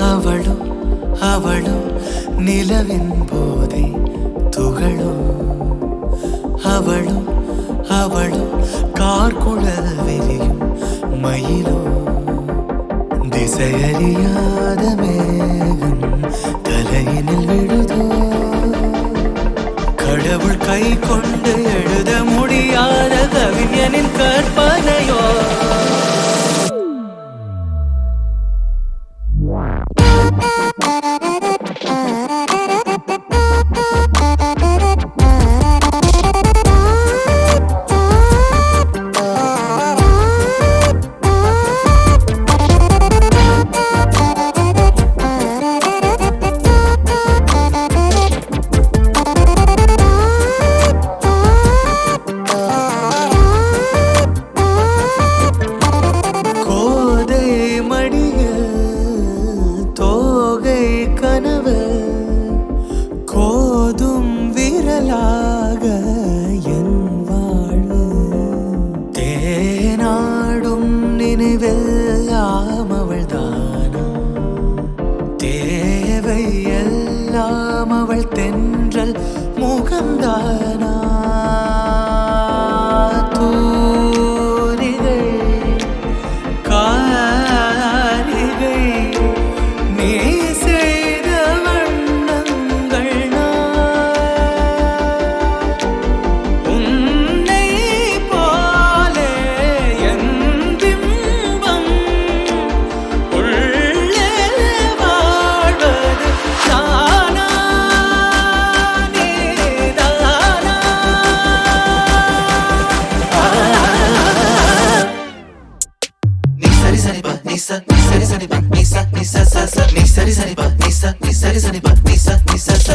அவளோ அவளோ நிலவின் போதே துகளோ அவளோ அவளோ கார்குழல் விரியும் மயிலோ திசையறியாத மேகம் தலையினில் விழுதோ கடவுள் கை கொண்டு எழுத முடியாத கவிஞனின் கற்பனையோ கோதும் விரலாக என் வாழ்வு தேனாடும் நினைவெல்லாம் அவள் தானா தேவை எல்லாம் அவள் தென்றல் முகம்தானா தூரிகை காரிகை நீ Nisa, nisa, nisa, nisa, nisa, nisa, nisa, nisa, nisa, nisa, nisa, nisa, nisa, nisa,